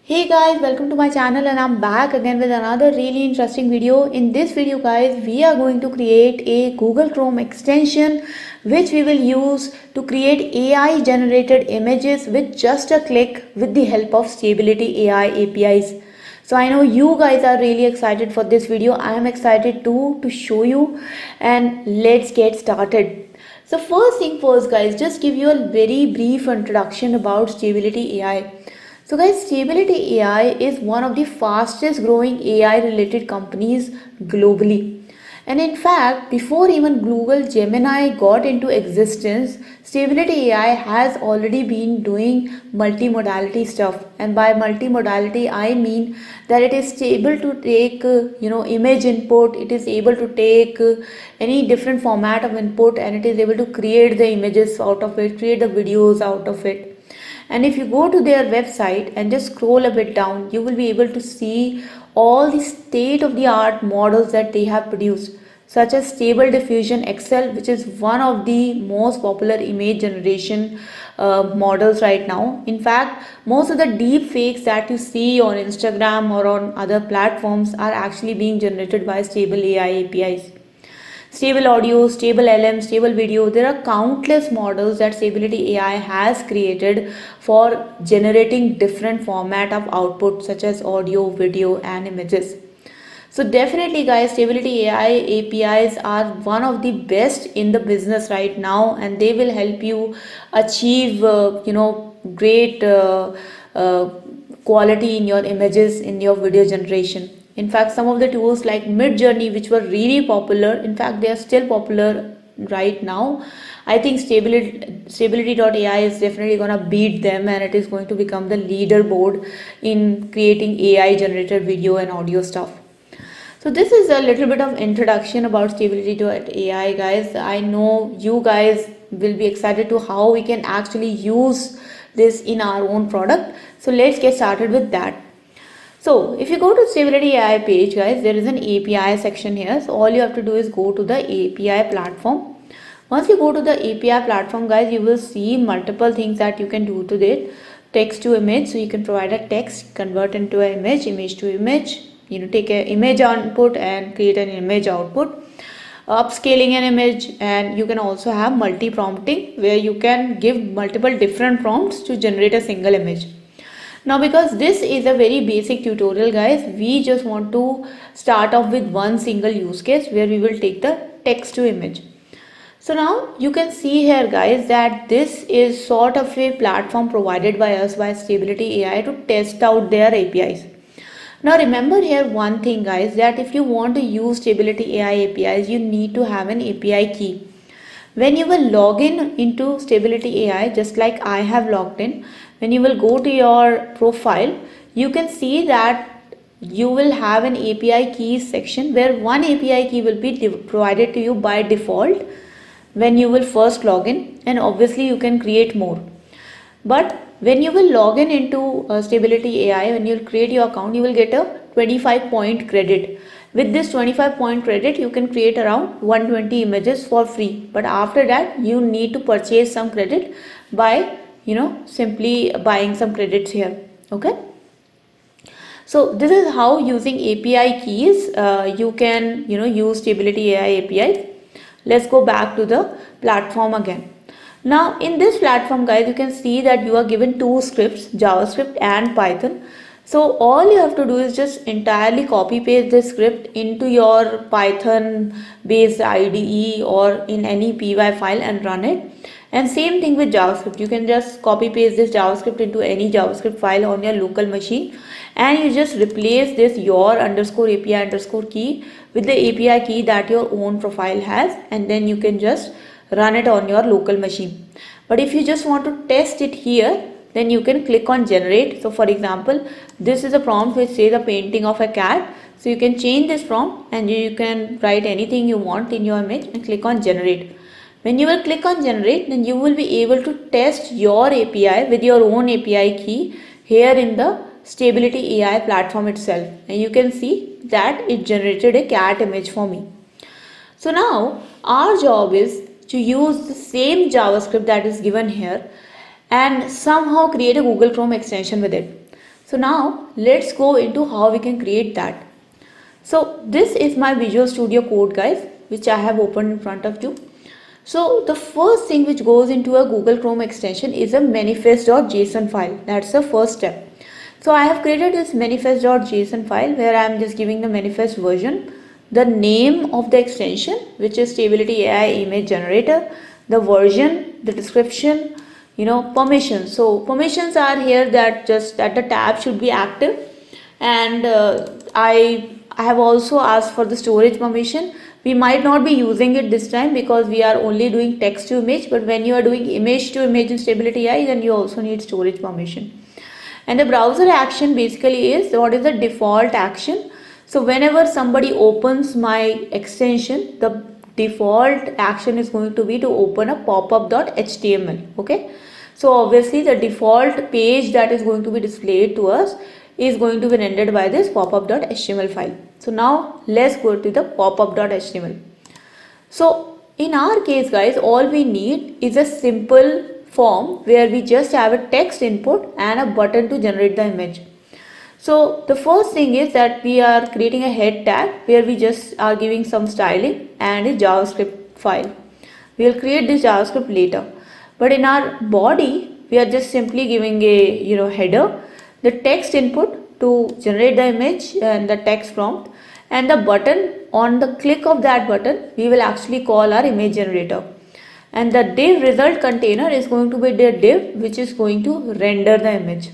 Hey guys, welcome to my channel and I'm back again with another really interesting video. In this video guys, we are going to create a Google Chrome extension which we will use to create AI generated images with just a click with the help of Stability AI APIs. So I know you guys are really excited for this video. I am excited too to show you, and let's get started. So first thing first guys, just give you a very brief introduction about Stability AI. So guys, Stability AI is one of the fastest growing AI related companies globally. And in fact, before even Google Gemini got into existence, Stability AI has already been doing multimodality stuff. And by multimodality, I mean that it is able to take image input, it is able to take any different format of input, and it is able to create the images out of it, create the videos out of it. And if you go to their website and just scroll a bit down, you will be able to see all the state of the art models that they have produced, such as Stable Diffusion XL, which is one of the most popular image generation models right now. In fact, most of the deep fakes that you see on Instagram or on other platforms are actually being generated by Stable AI APIs. Stable audio, stable LM, stable video. There are countless models that Stability AI has created for generating different format of output such as audio, video and images. So definitely guys, Stability AI APIs are one of the best in the business right now, and they will help you achieve great quality in your images, in your video generation. In fact, some of the tools like Midjourney, which were really popular, in fact they are still popular right now. I think Stability.ai is definitely going to beat them, and it is going to become the leaderboard in creating AI generated video and audio stuff. So this is a little bit of introduction about Stability.ai guys. I know you guys will be excited to how we can actually use this in our own product. So let's get started with that. So if you go to Stability AI page guys, there is an API section here. So all you have to do is go to the API platform. Once you go to the API platform guys, you will see multiple things that you can do to it. Text to image, so you can provide a text, convert into an image to image, take an image input and create an image output. Upscaling an image, and you can also have multi-prompting where you can give multiple different prompts to generate a single image. Now because this is a very basic tutorial guys, we just want to start off with one single use case where we will take the text to image. So now you can see here guys that this is sort of a platform provided by us by Stability AI to test out their APIs. Now remember here one thing guys, that if you want to use Stability AI APIs, you need to have an API key. When you will log in into Stability AI, just like I have logged in, when you will go to your profile, you can see that you will have an API keys section where one API key will be provided to you by default when you will first log in, and obviously you can create more. But when you will log in into Stability AI, when you create your account, you will get a 25-point credit. With this 25-point credit, you can create around 120 images for free. But after that, you need to purchase some credit by simply buying some credits here. Okay. So this is how using API keys you can use Stability AI API. Let's go back to the platform again. Now in this platform guys, you can see that you are given two scripts, JavaScript and Python. So all you have to do is just entirely copy paste this script into your Python based IDE or in any py file and run it. And same thing with JavaScript, you can just copy paste this JavaScript into any JavaScript file on your local machine, and you just replace this your underscore API underscore key with the API key that your own profile has, and then you can just run it on your local machine. But if you just want to test it here, then you can click on generate. So for example, this is a prompt which says a painting of a cat. So you can change this prompt and you can write anything you want in your image and click on generate. When you will click on generate, then you will be able to test your API with your own API key here in the Stability AI platform itself, and you can see that it generated a cat image for me. So now our job is to use the same JavaScript that is given here and somehow create a Google Chrome extension with it. So now let's go into how we can create that. So this is my Visual Studio Code, guys, which I have opened in front of you. So the first thing which goes into a Google Chrome extension is a manifest.json file. That's the first step. So I have created this manifest.json file where I am just giving the manifest version, the name of the extension, which is Stability.ai image generator, the version, the description, permissions. So permissions are here that just that the tab should be active, and I have also asked for the storage permission. We might not be using it this time because we are only doing text to image, but when you are doing image to image in Stability AI, then you also need storage permission. And the browser action basically is what is the default action. So whenever somebody opens my extension, the default action is going to be to open a popup.html. Okay, so obviously the default page that is going to be displayed to us is going to be rendered by this popup.html file. So now let's go to the popup.html. So in our case, guys, all we need is a simple form where we just have a text input and a button to generate the image. So the first thing is that we are creating a head tag where we just are giving some styling and a JavaScript file. We will create this JavaScript later. But in our body, we are just simply giving a header, the text input to generate the image and the text prompt, and the button. On the click of that button, we will actually call our image generator. And the div result container is going to be the div which is going to render the image.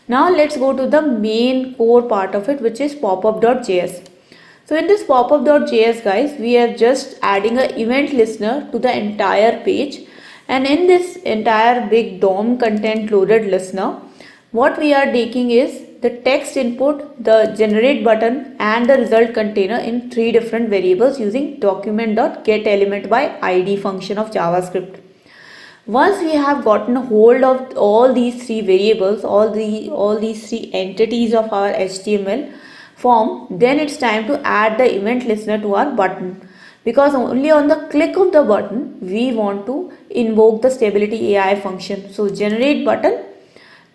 Now let's go to the main core part of it, which is popup.js. So in this popup.js, guys, we are just adding an event listener to the entire page. And in this entire big DOM content loaded listener, what we are taking is the text input, the generate button, and the result container in 3 different variables using document.getElementById function of JavaScript. Once we have gotten hold of all these 3 variables, all these 3 entities of our HTML form, then it's time to add the event listener to our button, because only on the click of the button we want to invoke the Stability AI function. So generate button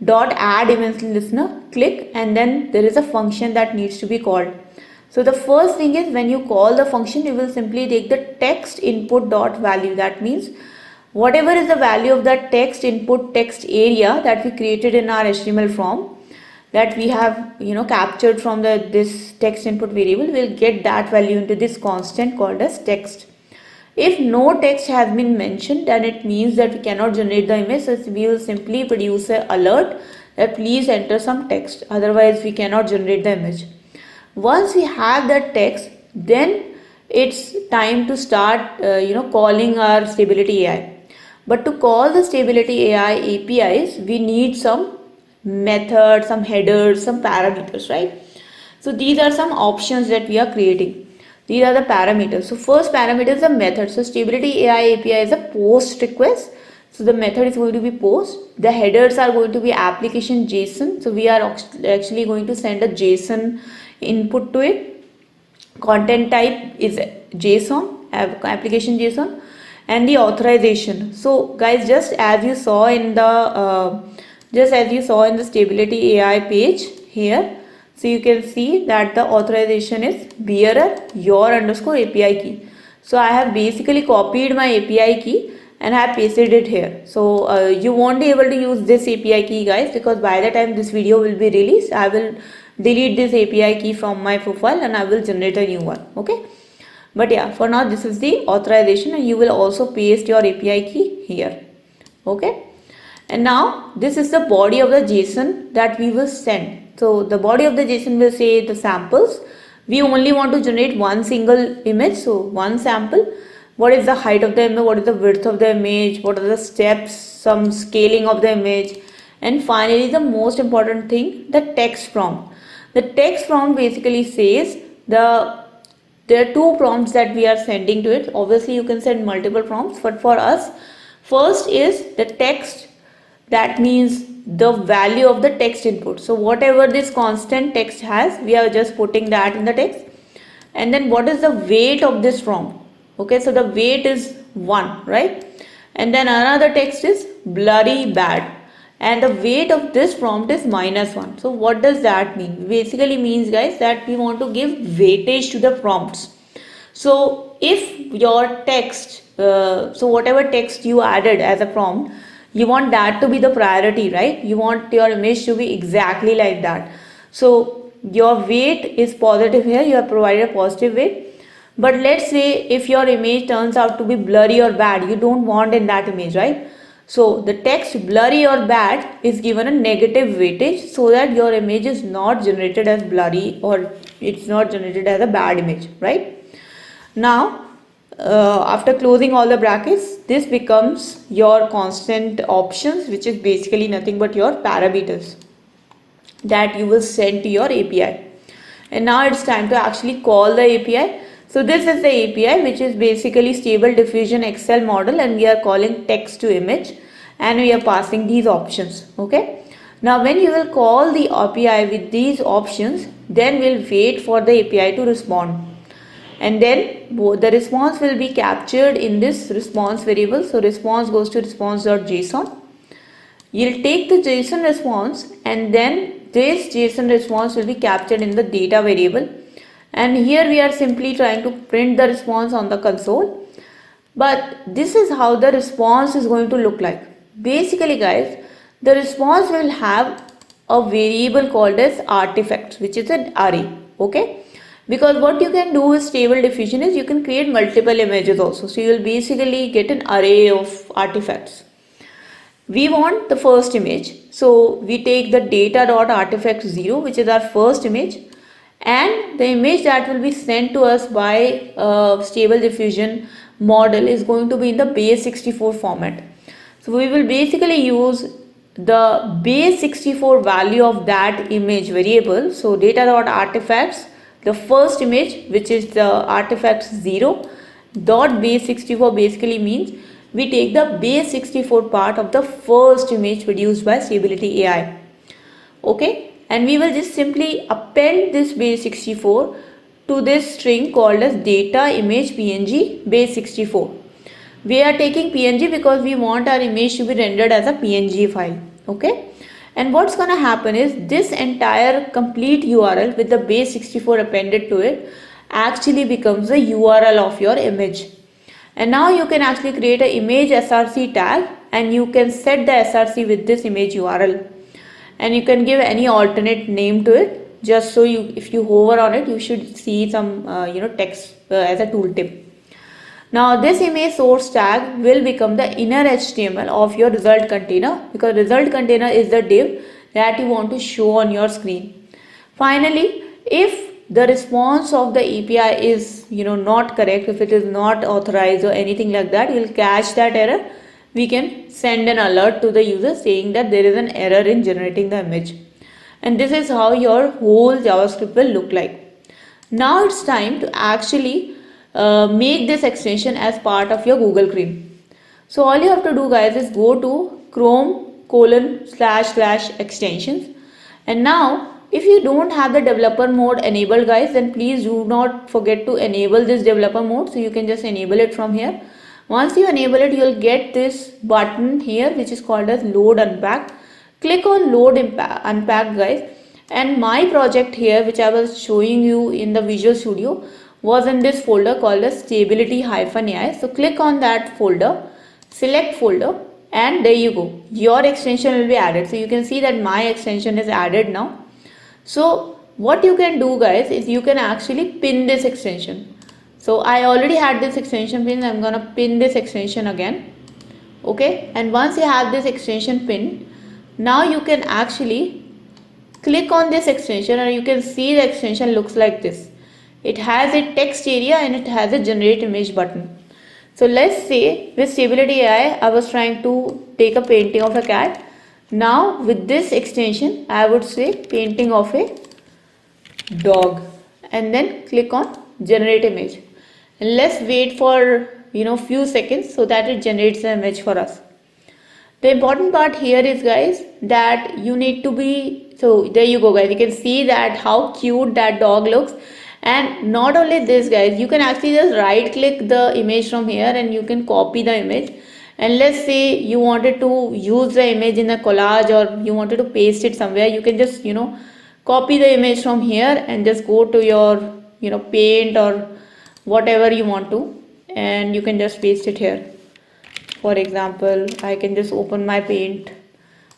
dot add event listener, click, and then there is a function that needs to be called. So the first thing is, when you call the function, you will simply take the text input dot value. That means whatever is the value of that text input text area that we created in our HTML form, that we have captured from this text input variable, will get that value into this constant called as text. If no text has been mentioned, then it means that we cannot generate the image. So we will simply produce an alert that please enter some text, otherwise we cannot generate the image. Once we have that text, then it's time to start calling our Stability AI. But to call the Stability AI APIs, we need some methods, some headers, some parameters, right? So these are some options that we are creating. These are the parameters. So first parameter is the method. So Stability AI API is a post request. So the method is going to be post. The headers are going to be application JSON. So we are actually going to send a JSON input to it. Content type is JSON, application JSON, and the authorization. So guys, just as you saw in the Stability AI page here, so you can see that the authorization is bearer your underscore API key. So I have basically copied my API key and I have pasted it here. So you won't be able to use this API key, guys, because by the time this video will be released, I will delete this API key from my profile and I will generate a new one. Okay. But yeah, for now this is the authorization, and you will also paste your API key here. Okay. And now this is the body of the JSON that we will send. So the body of the JSON will say the samples. We only want to generate one single image, so one sample. What is the height of the image? What is the width of the image? What are the steps? Some scaling of the image. And finally, the most important thing, the text prompt. The text prompt basically says there are 2 prompts that we are sending to it. Obviously, you can send multiple prompts, but for us, first is the text. That means the value of the text input. So whatever this constant text has, we are just putting that in the text. And then what is the weight of this prompt? Okay, so the weight is 1, right? And then another text is blurry bad. and the weight of this prompt is -1. So what does that mean? Basically means, guys, that we want to give weightage to the prompts. So if your text, so whatever text you added as a prompt, you want that to be the priority, right? You want your image to be exactly like that. So your weight is positive here, you have provided a positive weight. But let's say if your image turns out to be blurry or bad, you don't want in that image, right? So the text blurry or bad is given a negative weightage, so that your image is not generated as blurry, or it's not generated as a bad image, right? Now after closing all the brackets, this becomes your constant options, which is basically nothing but your parameters that you will send to your API. And now it's time to actually call the API. So this is the API, which is basically Stable Diffusion Excel model, and we are calling text to image, and we are passing these options. Okay. Now when you will call the API with these options, then we'll wait for the API to respond. And then the response will be captured in this response variable. So response goes to response.json. You'll take the JSON response, and then this JSON response will be captured in the data variable. And here we are simply trying to print the response on the console. But this is how the response is going to look like. Basically, guys, the response will have a variable called as artifacts, which is an array. Okay. Because what you can do with Stable Diffusion is you can create multiple images also. So you will basically get an array of artifacts. We want the first image, so we take the data.artifact0, which is our first image, and the image that will be sent to us by Stable Diffusion model is going to be in the base64 format. So we will basically use the base64 value of that image variable. So data.artifacts, the first image, which is the artifact0 dot base64, basically means we take the base64 part of the first image produced by Stability.ai. Okay, and we will just simply append this base64 to this string called as data image png base64. We are taking png because we want our image to be rendered as a png file. Okay, and what's gonna happen is this entire complete URL with the base64 appended to it actually becomes the URL of your image. And now you can actually create an image src tag, and you can set the src with this image URL, and you can give any alternate name to it, just so you, if you hover on it, you should see some text as a tooltip. Now this image source tag will become the inner HTML of your result container, because result container is the div that you want to show on your screen. Finally, if the response of the API is not correct, if it is not authorized or anything like that, you'll catch that error. We can send an alert to the user saying that there is an error in generating the image. And this is how your whole JavaScript will look like. Now it's time to actually make this extension as part of your Google Chrome. So all you have to do, guys, is go to chrome://extensions, and now if you don't have the developer mode enabled, guys, then please do not forget to enable this developer mode. So you can just enable it from here. Once you enable it, you will get this button here, which is called as load unpack. Click on load unpack, guys, and my project here, which I was showing you in the Visual Studio, was in this folder called as Stability-AI. So click on that folder, select folder, and there you go, your extension will be added. So you can see that my extension is added now. So what you can do, guys, is you can actually pin this extension. So I already had this extension pin. I'm gonna pin this extension again. Okay, and once you have this extension pin, now you can actually click on this extension, and you can see the extension looks like this. It has a text area and it has a generate image button. So let's say with Stability.ai, I was trying to take a painting of a cat. Now with this extension, I would say painting of a dog, and then click on generate image. And let's wait for few seconds so that it generates the image for us. The important part here is, guys, that you need to be, so there you go, guys, you can see that how cute that dog looks. And not only this, guys, you can actually just right click the image from here and you can copy the image, And let's say you wanted to use the image in a collage, or you wanted to paste it somewhere, you can just copy the image from here and just go to your paint or whatever you want to, and you can just paste it here. For example, I can just open my paint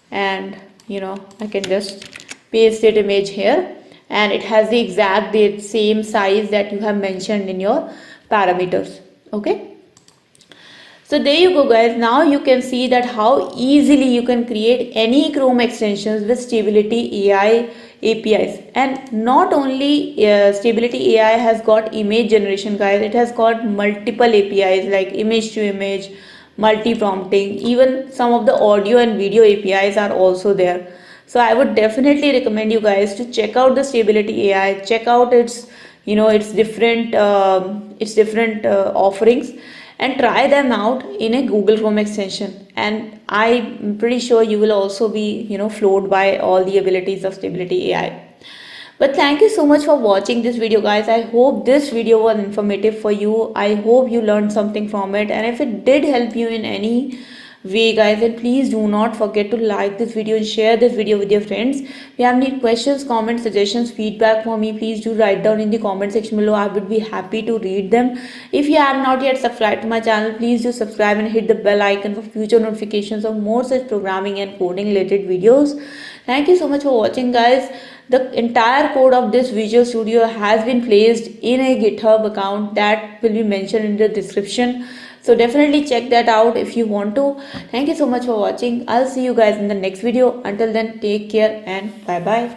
and I can just paste it image here, and it has the exact same size that you have mentioned in your parameters. Okay, so there you go guys. Now you can see that how easily you can create any Chrome extensions with Stability AI APIs. And not only Stability AI has got image generation guys, it has got multiple APIs like image to image, multi-prompting, even some of the audio and video APIs are also there. So I would definitely recommend you guys to check out the Stability AI, check out its its different offerings, and try them out in a Google Chrome extension. And I'm pretty sure you will also be floored by all the abilities of Stability AI. But thank you so much for watching this video guys. I hope this video was informative for you. I hope you learned something from it, and if it did help you in any way guys, then please do not forget to like this video and share this video with your friends. If you have any questions, comments, suggestions, feedback for me, please do write down in the comment section below. I would be happy to read them. If you have not yet subscribed to my channel, please do subscribe and hit the bell icon for future notifications of more such programming and coding related videos. Thank you so much for watching guys. The entire code of this Visual Studio has been placed in a GitHub account that will be mentioned in the description. So definitely check that out if you want to. Thank you so much for watching. I'll see you guys in the next video. Until then, take care and bye bye.